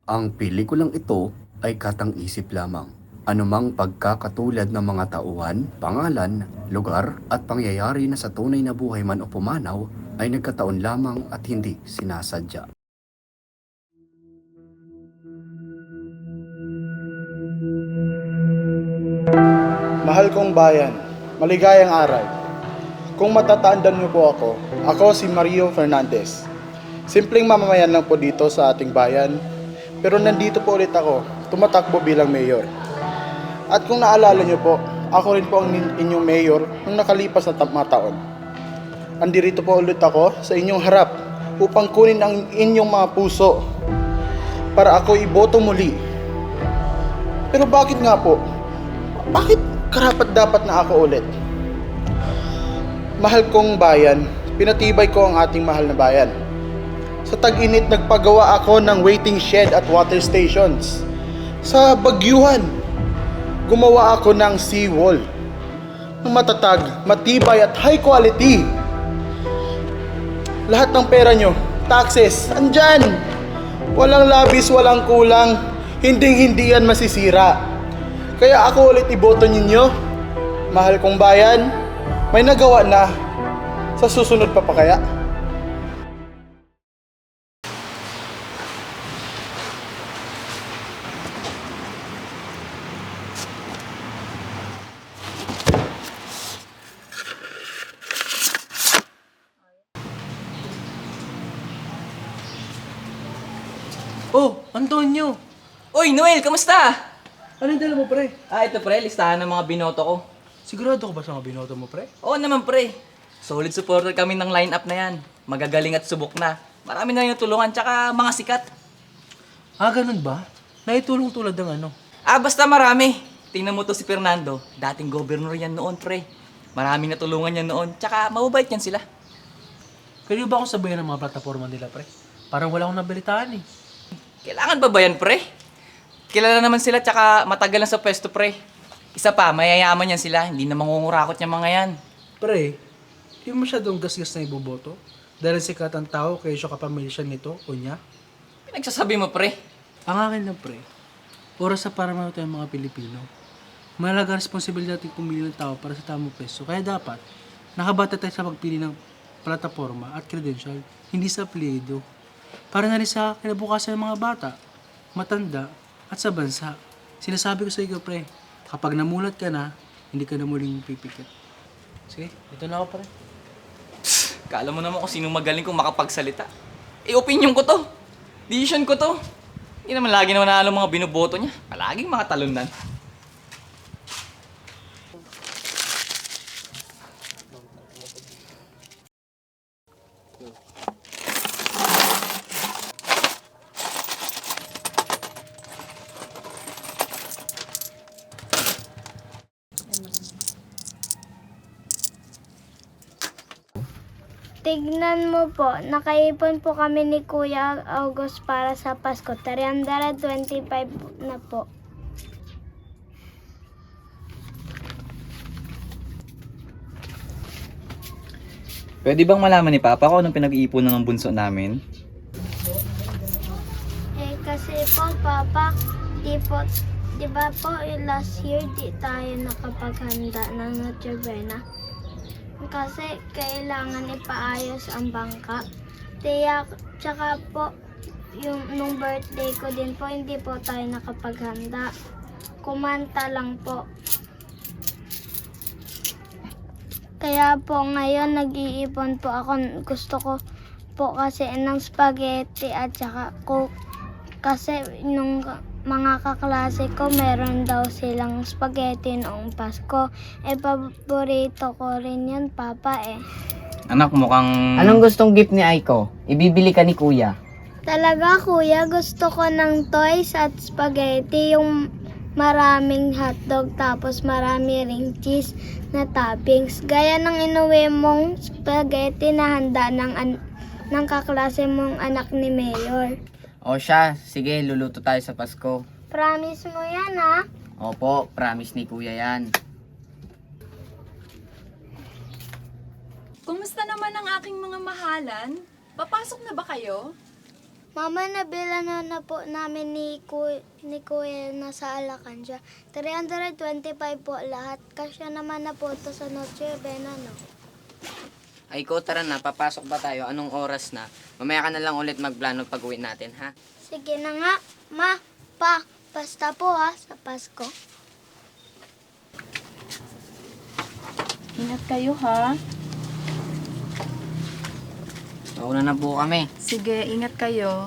Ang pelikulang ito ay katang-isip lamang. Anumang pagkakatulad ng mga tauhan, pangalan, lugar at pangyayari na sa tunay na buhay man o pumanaw ay nagkataon lamang at hindi sinasadya. Mahal kong bayan, maligayang araw. Kung matatandaan niyo po ako si Mario Fernandez. Simpleng mamamayan lang po dito sa ating bayan, pero nandito po ulit ako, tumatakbo bilang mayor. At kung naalala niyo po, ako rin po ang inyong mayor nung nakalipas na mga taon. Andirito po ulit ako sa inyong harap upang kunin ang inyong mga puso para ako iboto muli. Pero bakit nga po? Bakit karapat dapat na ako ulit? Mahal kong bayan, pinatibay ko ang ating mahal na bayan. Sa tag-init, nagpagawa ako ng waiting shed at water stations. Sa bagyuhan, gumawa ako ng seawall na matatag, matibay at high quality. Lahat ng pera nyo, taxes, andyan! Walang labis, walang kulang, hindi yan masisira. Kaya ako ulit iboto ninyo. Mahal kong bayan, may nagawa na. Sa susunod pa kaya? Oh, Antonio! Uy, Noel, kamusta? Ano yung dala mo, pre? Ito pre, listahan ng mga binoto ko. Sigurado ka ba sa mga binoto mo, pre? Oo naman pre. Solid supporter kami ng lineup na yan. Magagaling at subok na. Marami na yung tulungan, tsaka mga sikat. Ah, ganun ba? Naitulong tulad ng ano? Basta marami. Tingnan mo to si Fernando. Dating governor yan noon, pre. Maraming natulungan yan noon, tsaka mababait yan sila. Pwede ba akong sabayan ng mga plataforma nila, pre? Parang wala akong nabalitaan eh. Kailangan ba ba yan, pre? Kilala naman sila, tsaka matagal na sa pwesto, pre. Isa pa, mayayaman yan sila. Hindi na mangungurakot yung mga yan. Pre, di mo masyadong gasgas na iboboto? Dahil sikat ang tao kaya siya kapamilya nito o niya? Pinagsasabi mo, pre. Ang akin lang, pre, oras sa para tayo mga Pilipino. Malaga responsibilidad natin pumili ng tao para sa tamang pwesto. Kaya dapat, nakabata tayo sa pagpili ng plataforma at credential, hindi sa apelyido. Para na rin sa kinabukasan ng mga bata, matanda, at sa bansa. Sinasabi ko sa iyo, pre, kapag namulat ka na, hindi ka na muling pipikit. Sige, ito na ako, pre. Kala mo naman kung sino magaling kung makapagsalita. Opinion ko to. Decision ko to. Hindi naman lagi naman nanalo mga binoboto niya. Palaging mga talunan. Tignan mo po, nakaipon po kami ni Kuya August para sa Pasko. 325 na po. Pwede bang malaman ni Papa kung anong pinag-iipunan ng bunso namin? Kasi po, Papa, di ba po, last year di tayo nakapaghanda ng Noche Buena. Kasi kailangan ipaayos ang bangka. Tsaka po, nung birthday ko din po, hindi po tayo nakapaghanda. Kumanta lang po. Kaya po ngayon nag-iipon po ako. Gusto ko po kasi ng spaghetti at saka coke. Kasi nung mga kaklase ko meron daw silang spaghetti noong Pasko. Paborito ko rin yun, Papa eh. Anak, mukhang... Anong gustong gift ni Aiko? Ibibili ka ni Kuya. Talaga kuya, gusto ko ng toys at spaghetti, yung maraming hotdog tapos marami ring cheese na toppings. Gaya ng inuwi mong spaghetti na handa ng kaklase mong anak ni Mayor. O siya, sige, luluto tayo sa Pasko. Promise mo yan ha? Opo, promise ni Kuya yan. Kumusta naman ang aking mga mahalan? Papasok na ba kayo? Mama, nabila na po namin ni Kuya na sa Alcanza. 325 po lahat. Kasya naman na po ito sa Noche Buena, no? Aiko, tara na, papasok ba tayo? Anong oras na? Mamaya ka na lang ulit magplano pag-uwi natin, ha? Sige na nga, Ma, Pa, basta po ha, sa Pasko. Ingat kayo ha. Mauna na po kami. Sige, ingat kayo.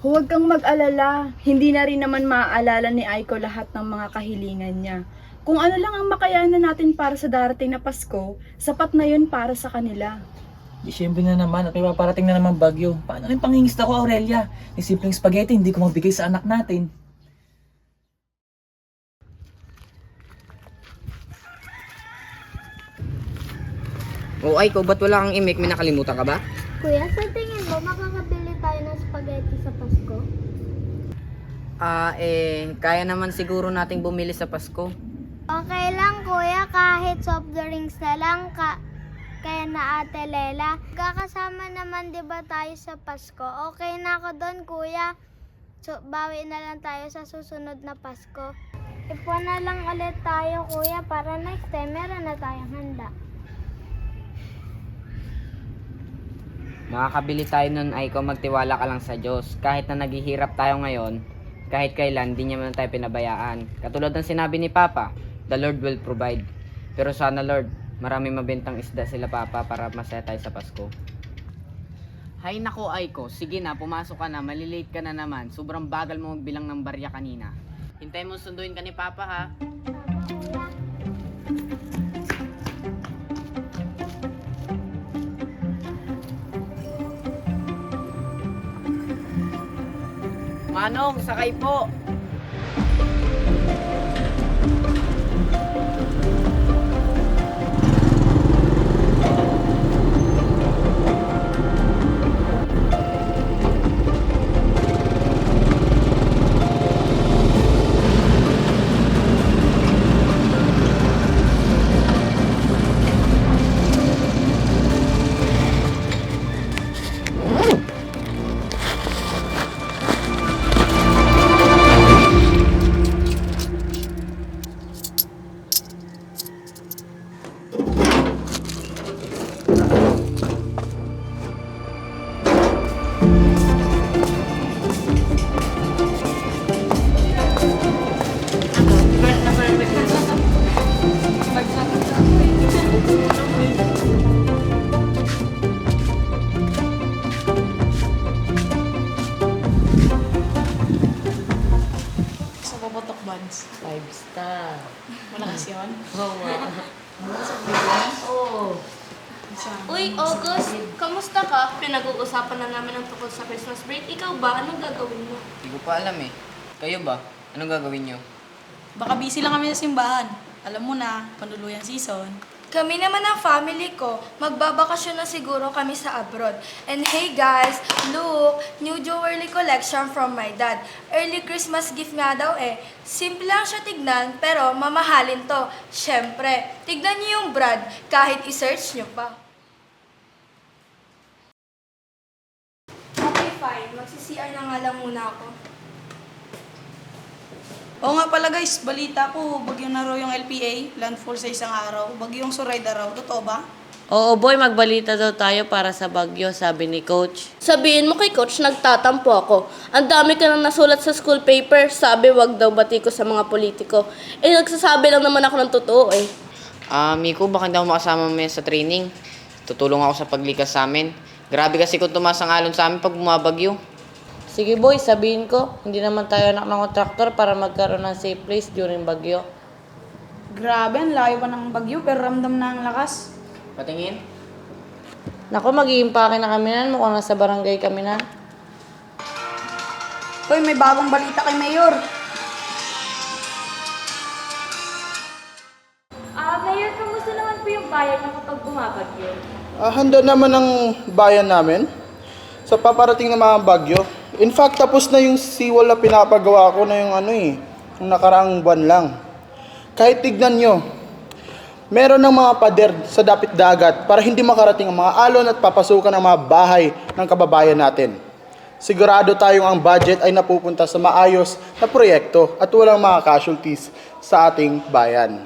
Huwag kang mag-alala. Hindi na rin naman maaalala ni Aiko lahat ng mga kahilingan niya. Kung ano lang ang makayanan natin para sa darating na Pasko, sapat na yun para sa kanila. Disyembre na naman at may paparating na naman bagyo. Paano rin pangingista ko, Aurelia? Ni simpleng spaghetti, hindi ko magbigay sa anak natin. O Aiko, ba't wala kang imik? May nakalimutan ka ba? Kuya, sa tingin mo, makakabili tayo ng spaghetti sa Pasko? Kaya naman siguro nating bumili sa Pasko. Okay lang, Kuya, kahit soft drinks na lang, kaya na Ate Lela. Kakasama naman 'di ba tayo sa Pasko? Okay na ako doon, Kuya. So, bawi na lang tayo sa susunod na Pasko. Ipon na lang ulit tayo, Kuya, para next time meron na tayong handa. Makakabili tayo nun, Aiko, magtiwala ka lang sa Diyos. Kahit na naghihirap tayo ngayon, kahit kailan, di niya man tayo pinabayaan. Katulad ng sinabi ni Papa, the Lord will provide. Pero sana, Lord, marami mabentang isda sila, Papa, para masaya tayo sa Pasko. Hay nako, Aiko. Sige na, pumasok ka na. Malilate ka na naman. Sobrang bagal mo magbilang ng barya kanina. Hintay mo sunduin ka ni Papa, ha? Manong, sakay po! Sa papatok buns. 5-star. Malakas yun? Uy, August, kamusta ka? Pinag-uusapan na namin ang tungkol sa Christmas break. Ikaw ba? Anong gagawin mo? Hindi ko pa alam eh. Kayo ba? Anong gagawin nyo? Baka busy lang kami sa simbahan. Alam mo na, panluluyan season. Kami naman ang family ko, magbabakasyon na siguro kami sa abroad. And hey guys, look, new jewelry collection from my dad. Early Christmas gift nga daw eh. Simple lang siya tignan, pero mamahalin to. Syempre, tignan niyo yung brand, kahit i-search niyo pa. Okay, fine. Magsi-CR na nga lang muna ako. Oo nga pala guys, balita ko, bagyo na raw yung LPA, landfall sa isang araw. Bagyong Sorayda raw, totoo ba? Oo boy, magbalita daw tayo para sa bagyo, sabi ni Coach. Sabihin mo kay Coach, nagtatampo ako. Ang dami ka nang nasulat sa school paper, sabi wag daw bati ko sa mga politiko. Eh nagsasabi lang naman ako ng totoo eh. Miko, baka hindi ako makasama mo sa training. Tutulong ako sa paglikas sa amin. Grabe kasi kung tumas ang alon sa amin pag bumabagyo. Sige boy, sabihin ko, hindi naman tayo anak ng kontraktor para magkaroon ng safe place during bagyo. Grabe, ang layo pa ng bagyo, pero ramdam na ang lakas. Patingin? Naku, mag-iimpake na kami nan, mukhang nasa barangay kami nan. Hoy, may bagong balita kay Mayor. Mayor, kamusta naman po yung bayan na kapag bumabagyo? Handa naman ang bayan namin sa paparating na mga bagyo. In fact, tapos na yung seawall na pinapagawa ko na yung yung nakaraang buwan lang. Kahit tignan nyo, Meron ng mga pader sa dapit dagat para hindi makarating ang mga alon at papasukan ang mga bahay ng kababayan natin. Sigurado tayong ang budget ay napupunta sa maayos na proyekto at walang mga casualties sa ating bayan.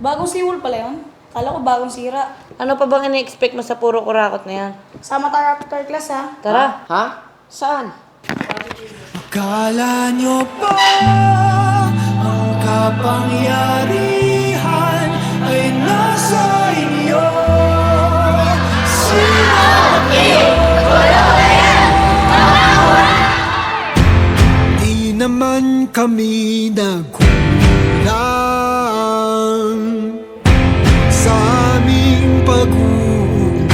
Bagong siwol pala yun. Kala ko bagong sira. Ano pa bang ini-expect mo sa puro kurakot na yan? Sama tayo after class ha. Tara. Ha? Saan? Akala nyo ba ang kapangyarihan ay nasa inyo? Di naman kami nagkulang sa aming pag-uunawa.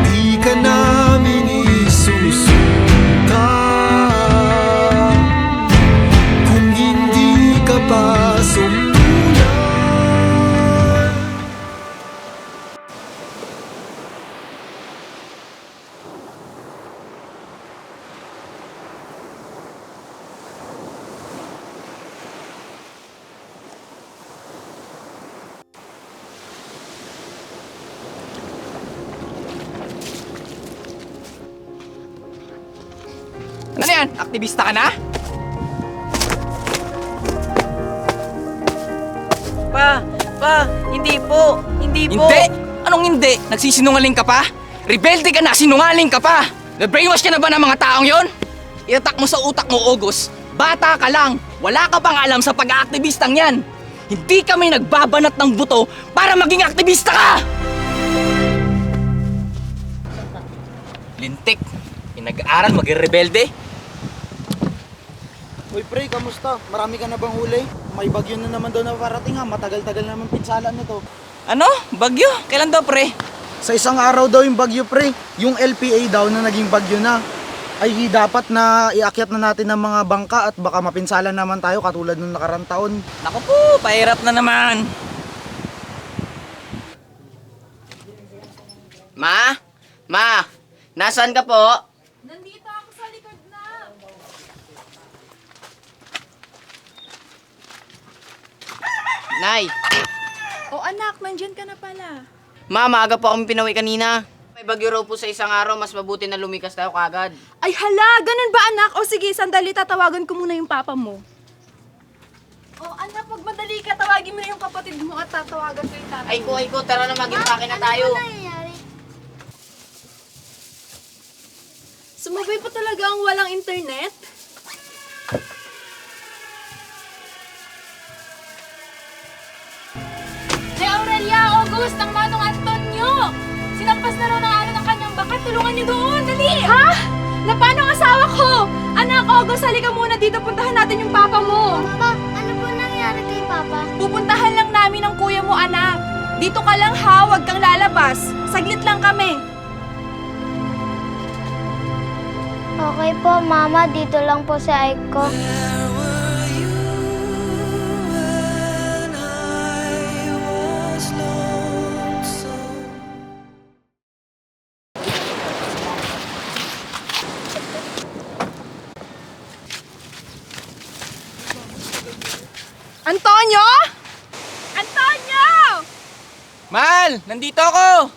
Di ka namin isusuka kung hindi ka pa sumulay. Ano yan? Aktivista ka na? Hindi po. Hindi po. Hindi! Anong hindi? Nagsisinungaling ka pa? Rebelde ka na, sinungaling ka pa! Na-brainwash ka na ba ng mga taong yon? Iatak mo sa utak mo, August. Bata ka lang. Wala ka pang alam sa pag-aaktivistang yan. Hindi kami nagbabanat ng buto para maging aktivista ka! Lintik. Nag-aaral, maging rebelde. Uy pre, kamusta? Marami ka na bang huli? May bagyo na naman daw na parating ha. Matagal-tagal naman pinsalan nito. Ano? Bagyo? Kailan daw, pre? Sa isang araw daw yung bagyo pre. Yung LPA daw na naging bagyo na. Ay dapat na iakyat na natin ng mga bangka at baka mapinsalan naman tayo katulad nung nakarang taon. Naku po, pahirap na naman. Ma? Ma? Nasaan ka po? Nandito ako sa likod na. Nay! O anak, nandyan ka na pala. Ma, maaga po akong pinawi kanina. May bagyo raw po sa isang araw, mas mabuti na lumikas tayo kagad. Ay hala, ganun ba anak? O sige, sandali, tatawagan ko muna yung papa mo. O anak, pag madali ka, tawagin mo na yung kapatid mo at tatawagan ko yung tatay. Ay ko, tara na mag-impake na tayo. Ano nangyayari? Sumabay pa talaga ang walang internet? Hey Aurelia, August, ang Manong Antonio! Sinampas na raw ng ano ng kanyang bakat. Tulungan niyo doon, dali! Ha? Na paano ang asawa ko? Anak, August, halika muna dito. Puntahan natin yung papa mo. Papa, ano po nangyari kay Papa? Pupuntahan lang namin ang kuya mo, anak. Dito ka lang ha, huwag kang lalabas. Saglit lang kami. Okay po, Mama. Dito lang po si Aiko. Where were you when I was lonesome? Antonio? Antonio! Mal, nandito ako!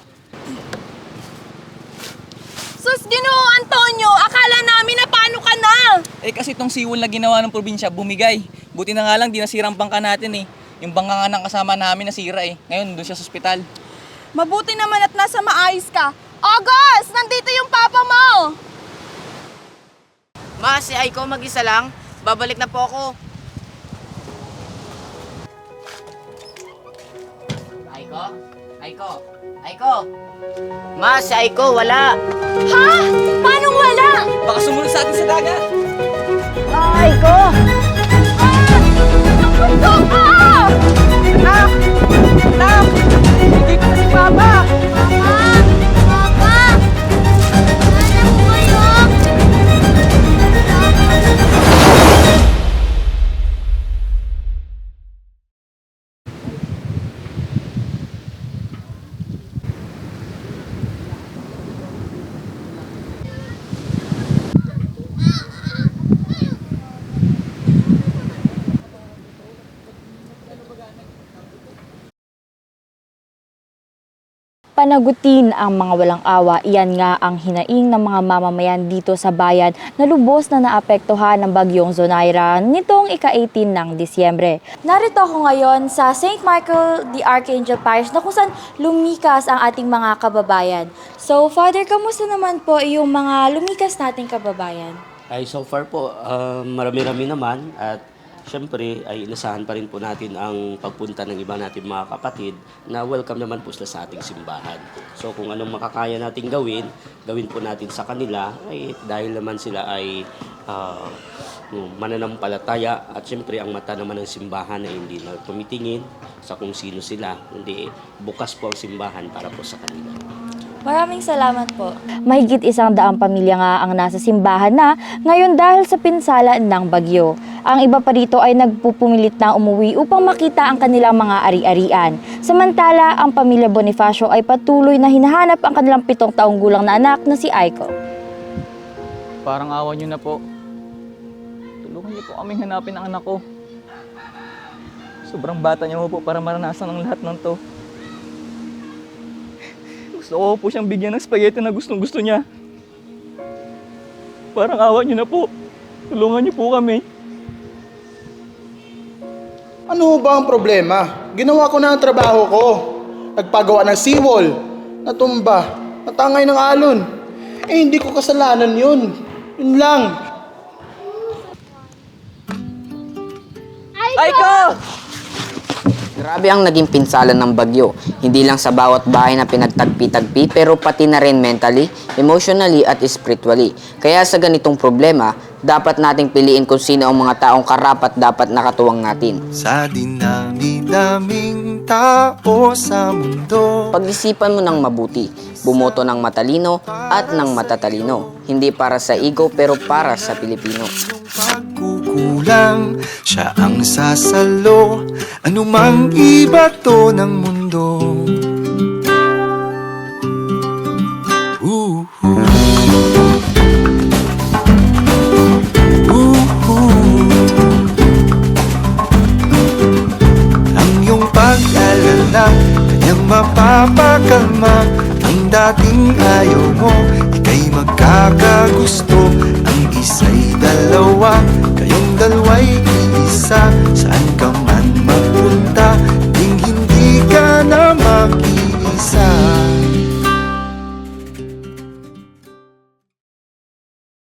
Sus, Ginoo, Antonio! Akala namin na paano ka na? Eh kasi itong siwol na ginawa ng probinsya, bumigay. Buti na nga lang, di nasira ang bangka natin eh. Yung bangka nga ng kasama namin nasira eh. Ngayon, doon siya sa ospital. Mabuti naman at nasa maayos ka. August! Nandito yung papa mo! Ma, si Aiko mag-isa lang. Babalik na po ako. Aiko? Aiko? Aiko? Ma, si Aiko, wala. Ha? Paano wala? Baka sumunod sa atin sa dagat. Aiko! Napunto ka! Nak! Nak! Nandito na si Papa! Papa! Papa! Anak ko kayo! panagutin ang mga walang awa. Iyan nga ang hinaing ng mga mamamayan dito sa bayan na lubos na naapektuhan ng bagyong Zonaira nitong ika-18 ng Disyembre. Narito ako ngayon sa St. Michael the Archangel Parish na kung saan lumikas ang ating mga kababayan. So, Father, kamusta naman po yung mga lumikas nating kababayan? Ay so far po, marami-rami naman at syempre ay inasahan pa rin po natin ang pagpunta ng iba natin mga kapatid na welcome naman po sila sa ating simbahan. So kung anong makakaya natin gawin po natin sa kanila ay dahil naman sila ay mananampalataya at syempre ang mata naman ng simbahan ay hindi na tumitingin sa kung sino sila, hindi bukas po ang simbahan para po sa kanila. Maraming salamat po. Mahigit 100 pamilya nga ang nasa simbahan na ngayon dahil sa pinsala ng bagyo. Ang iba pa rito ay nagpupumilit na umuwi upang makita ang kanilang mga ari-arian. Samantala, ang pamilya Bonifacio ay patuloy na hinahanap ang kanilang 7 taong gulang na anak na si Aiko. Parang awa niyo na po. Tulungan niyo po kaming hanapin ang anak ko. Sobrang bata niya po para maranasan ang lahat ng to. Gusto ko po siyang bigyan ng spaghetti na gustong-gusto niya. Parang awa niyo na po. Tulungan niyo po kami. Ano ba ang problema? Ginawa ko na ang trabaho ko. Nagpagawa ng seawall, natumba, natangay ng alon. Eh hindi ko kasalanan yun. Yun lang. Aiko! Grabe ang naging pinsala ng bagyo. Hindi lang sa bawat bahay na pinagtagpi-tagpi, pero pati na rin mentally, emotionally at spiritually. Kaya sa ganitong problema, dapat nating piliin kung sino ang mga taong karapat dapat nakatuwang natin. Sa dinami-daming tao sa mundo. Pag-isipan mo ng mabuti, bumoto ng matalino at ng matatalino. Hindi para sa ego pero para sa Pilipino. Pagkukulang, siya ang sasalo. Anumang ibato ng mundo. Ang iyong pag-alala, kanyang mapapakalma. Ang dating ayaw mo, ika'y magkakagusto. Ang isa'y dalaw